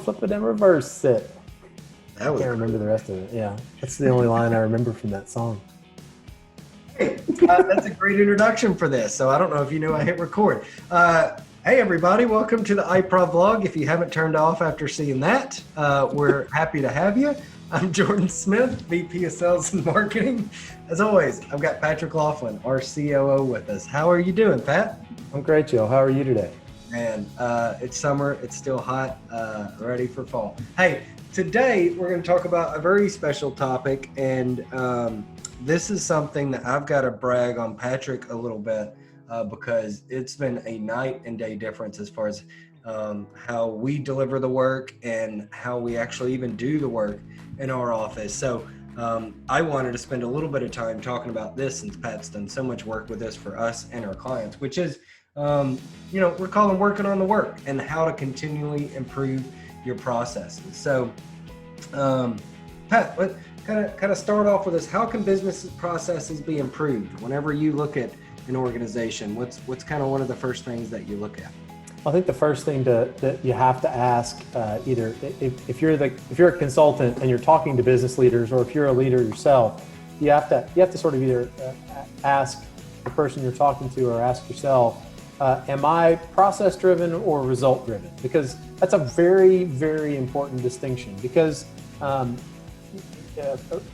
flip it, and reverse it. I That was can't remember the rest of it. Yeah, that's the only line I remember from that song. great. That's a great introduction for this. So I don't know if you knew I hit record. Hey, everybody. Welcome to the iProv vlog. If you haven't turned off after seeing that, we're happy to have you. I'm Jordan Smith, VP of Sales and Marketing. As always, I've got Patrick Laughlin, our COO, with us. How are you doing, Pat? I'm great, Joe. How are you today? Man, it's summer. It's still hot. Ready for fall. Hey, today we're going to talk about a very special topic, and this is something that I've got to brag on Patrick a little bit because it's been a night and day difference as far as how we deliver the work and how we actually even do the work in our office. So I wanted to spend a little bit of time talking about this since Pat's done so much work with this for us and our clients, which is, we're calling working on the work and how to continually improve your processes. So Pat, what kind of start off with this? How can business processes be improved? Whenever you look at an organization, what's kind of one of the first things that you look at? I think the first thing that you have to ask, either if you're a consultant and you're talking to business leaders, or if you're a leader yourself, you have to sort of either ask the person you're talking to or ask yourself, am I process driven or result driven? Because that's a very, very important distinction, because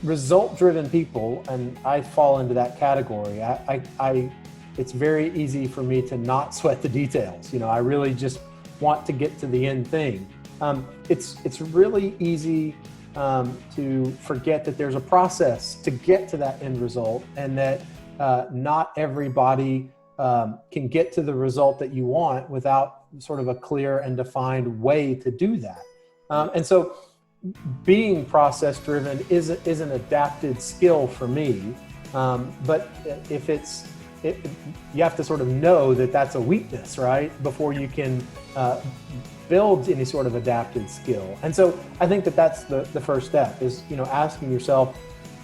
result driven people, and I fall into that category, it's very easy for me to not sweat the details. I really just want to get to the end thing. It's really easy to forget that there's a process to get to that end result, and that not everybody can get to the result that you want without sort of a clear and defined way to do that. And so being process driven is an adapted skill for me. But if you have to sort of know that that's a weakness, right? Before you can build any sort of adapted skill. And so I think that's the first step is, asking yourself,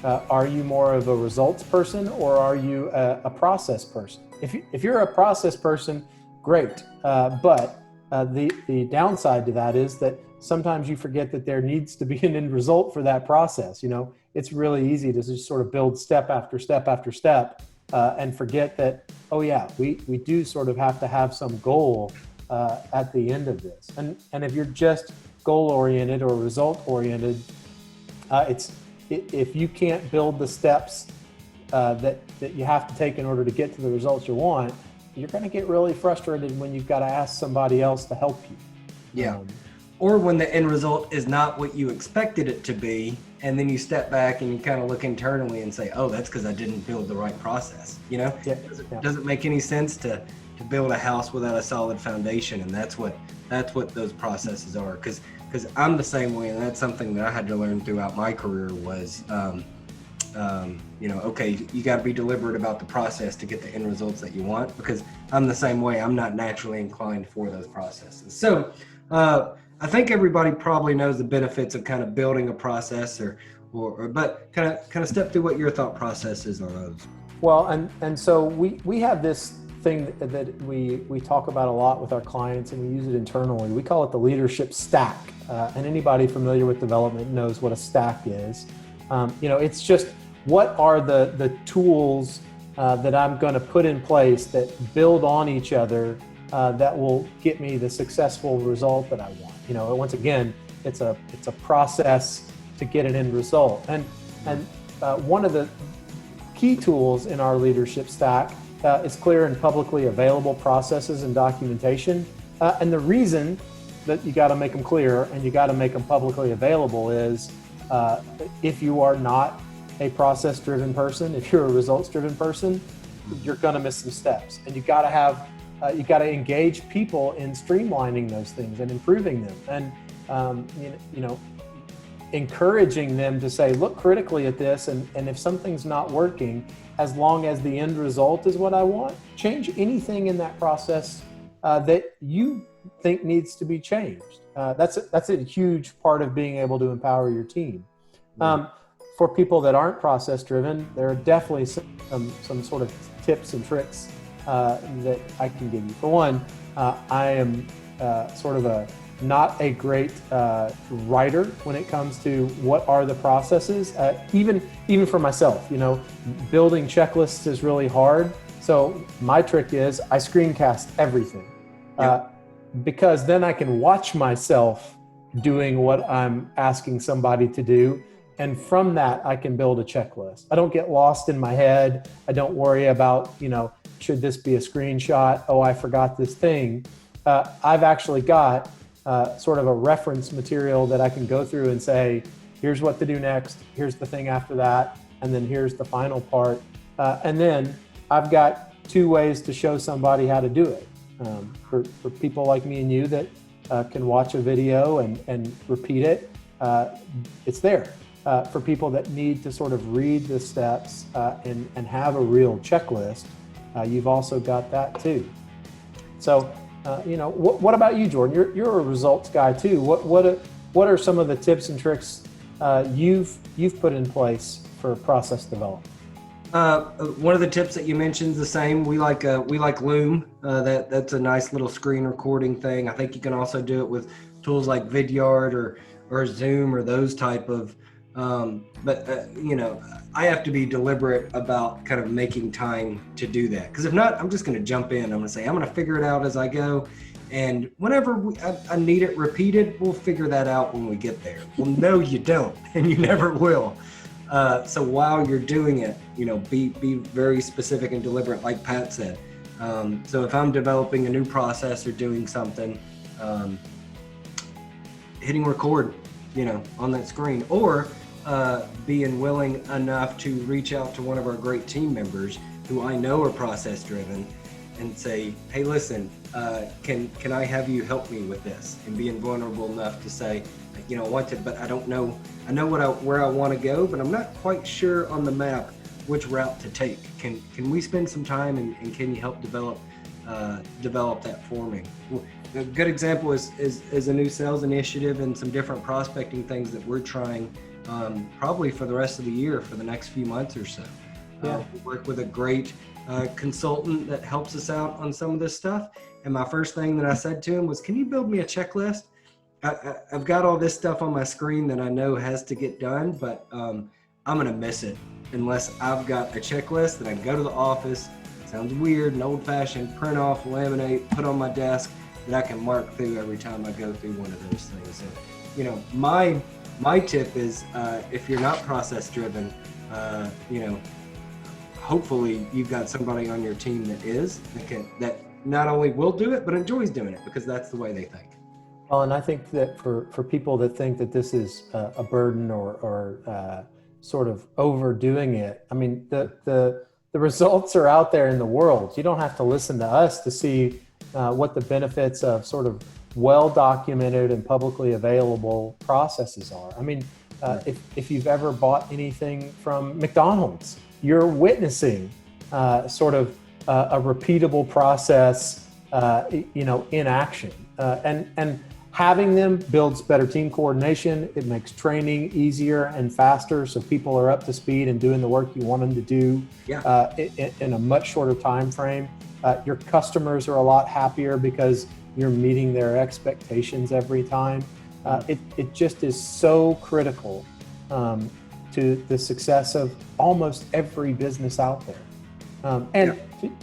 are you more of a results person or are you a process person? If you're a process person, great. But the downside to that is that sometimes you forget that there needs to be an end result for that process. It's really easy to just sort of build step after step after step and forget that, oh yeah, we do sort of have to have some goal at the end of this. And if you're just goal oriented or result oriented, if you can't build the steps that you have to take in order to get to the results you want, you're going to get really frustrated when you've got to ask somebody else to help you. Yeah. Or when the end result is not what you expected it to be, and then you step back and you kind of look internally and say, oh, that's because I didn't build the right process. Doesn't make any sense to build a house without a solid foundation, and that's what those processes are. Because I'm the same way, and that's something that I had to learn throughout my career was, okay, you got to be deliberate about the process to get the end results that you want, because I'm the same way. I'm not naturally inclined for those processes. So I think everybody probably knows the benefits of kind of building a process, but kind of step through what your thought process is on those. Well, and so we have this thing that we talk about a lot with our clients, and we use it internally. We call it the leadership stack. And anybody familiar with development knows what a stack is. It's just, what are the tools that I'm going to put in place that build on each other that will get me the successful result that I want. Once again, it's a process to get an end result. And one of the key tools in our leadership stack is clear and publicly available processes and documentation. And the reason that you got to make them clear and you got to make them publicly available is if you are not a process-driven person, if you're a results-driven person, you're going to miss some steps, and you got to engage people in streamlining those things and improving them, and encouraging them to say, look critically at this, and if something's not working, as long as the end result is what I want, change anything in that process that you think needs to be changed. That's a huge part of being able to empower your team. For people that aren't process driven, there are definitely some sort of tips and tricks that I can give you. For one, I am sort of not a great writer when it comes to what are the processes. Even for myself, building checklists is really hard. So my trick is I screencast everything, because then I can watch myself doing what I'm asking somebody to do. And from that, I can build a checklist. I don't get lost in my head. I don't worry about, should this be a screenshot? Oh, I forgot this thing. I've actually got sort of a reference material that I can go through and say, here's what to do next. Here's the thing after that. And then here's the final part. And then I've got 2 ways to show somebody how to do it. For people like me and you that can watch a video and repeat it, it's there. For people that need to sort of read the steps and have a real checklist, you've also got that too. So, what about you, Jordan? You're a results guy too. What are some of the tips and tricks you've put in place for process development? One of the tips that you mentioned is the same. We like Loom. That's a nice little screen recording thing. I think you can also do it with tools like Vidyard or Zoom or those type of. I have to be deliberate about kind of making time to do that. Because if not, I'm just going to jump in. I'm going to say, I'm going to figure it out as I go. And whenever I need it repeated, we'll figure that out when we get there. Well, no, you don't. And you never will. So while you're doing it, be very specific and deliberate, like Pat said. So if I'm developing a new process or doing something, hitting record, on that screen, or being willing enough to reach out to one of our great team members who I know are process driven and say, hey, listen, can I have you help me with this? And being vulnerable enough to say, I want to, but I don't know. I know where I want to go, but I'm not quite sure on the map which route to take. Can we spend some time and can you help develop that for me? A good example is a new sales initiative and some different prospecting things that we're trying probably for the rest of the year, for the next few months or so. We work with a great consultant that helps us out on some of this stuff. And my first thing that I said to him was, can you build me a checklist? I've got all this stuff on my screen that I know has to get done, but I'm going to miss it unless I've got a checklist that I can go to the office. Sounds weird and old fashioned, print off, laminate, put on my desk that I can mark through every time I go through one of those things. So, my tip is if you're not process driven, hopefully you've got somebody on your team that not only will do it, but enjoys doing it because that's the way they think. Well, and I think that for people that think that this is a burden or sort of overdoing it, I mean, the results are out there in the world. You don't have to listen to us to see what the benefits of sort of well-documented and publicly available processes are. I mean, if you've ever bought anything from McDonald's, you're witnessing sort of a repeatable process, in action. And having them builds better team coordination. It makes training easier and faster, so people are up to speed and doing the work you want them to do in a much shorter time frame. Your customers are a lot happier because you're meeting their expectations every time. It just is so critical to the success of almost every business out there.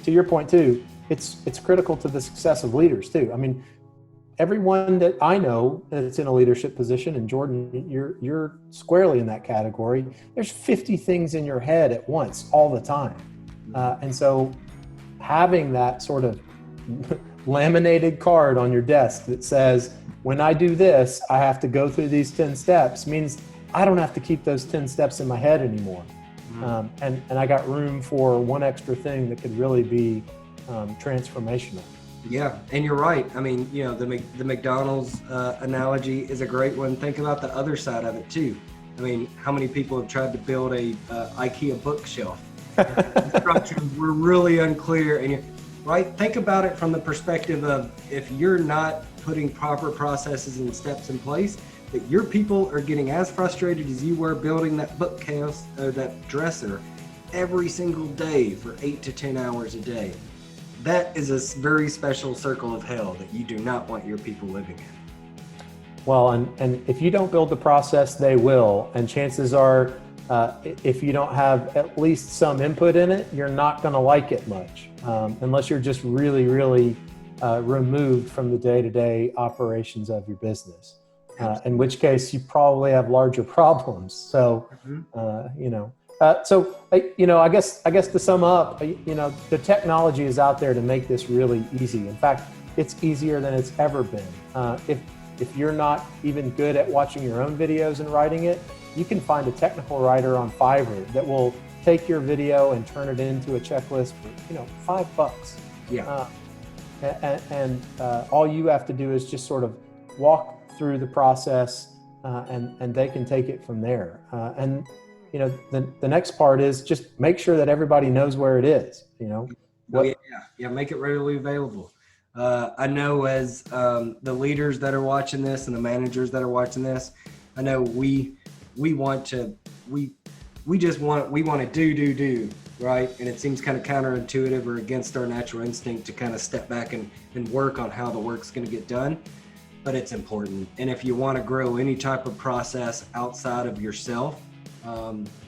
To your point too, it's critical to the success of leaders too. I mean, everyone that I know that's in a leadership position, and Jordan, you're squarely in that category. There's 50 things in your head at once, all the time. And so having that sort of laminated card on your desk that says, when I do this, I have to go through these 10 steps means I don't have to keep those 10 steps in my head anymore. And I got room for one extra thing that could really be transformational. Yeah, and you're right. I mean, the McDonald's analogy is a great one. Think about the other side of it too. I mean, how many people have tried to build a IKEA bookshelf? Instructions were really unclear, and right. Think about it from the perspective of if you're not putting proper processes and steps in place, that your people are getting as frustrated as you were building that bookcase or that dresser every single day for 8 to 10 hours a day. That is a very special circle of hell that you do not want your people living in. Well, and if you don't build the process, they will. And chances are, if you don't have at least some input in it, you're not going to like it much, unless you're just really, really removed from the day-to-day operations of your business. In which case, you probably have larger problems. So, you know. I guess to sum up, the technology is out there to make this really easy. In fact, it's easier than it's ever been. If you're not even good at watching your own videos and writing it, you can find a technical writer on Fiverr that will take your video and turn it into a checklist for, $5. Yeah. And all you have to do is just sort of walk through the process, and they can take it from there. The next part is just make sure that everybody knows where it is. Make it readily available. I know as the leaders that are watching this and the managers that are watching this, I know we want to do, right? And it seems kind of counterintuitive or against our natural instinct to kind of step back and work on how the work's going to get done. But it's important. And if you want to grow any type of process outside of yourself,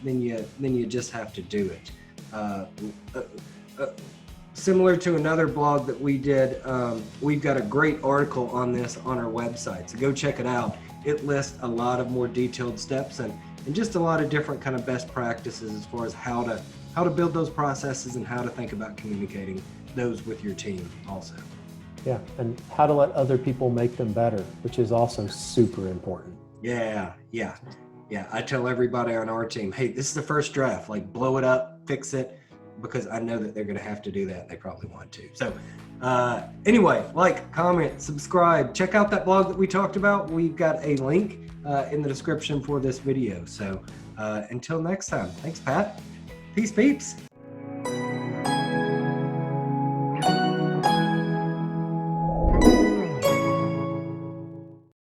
then you just have to do it. Similar to another blog that we did, we've got a great article on this on our website, so go check it out. It lists a lot of more detailed steps and just a lot of different kind of best practices as far as how to build those processes and how to think about communicating those with your team also. Yeah, and how to let other people make them better, which is also super important. Yeah. I tell everybody on our team, hey, this is the first draft, like blow it up, fix it, because I know that they're going to have to do that. They probably want to. So anyway, like, comment, subscribe, check out that blog that we talked about. We've got a link in the description for this video. So until next time, thanks, Pat. Peace, peeps.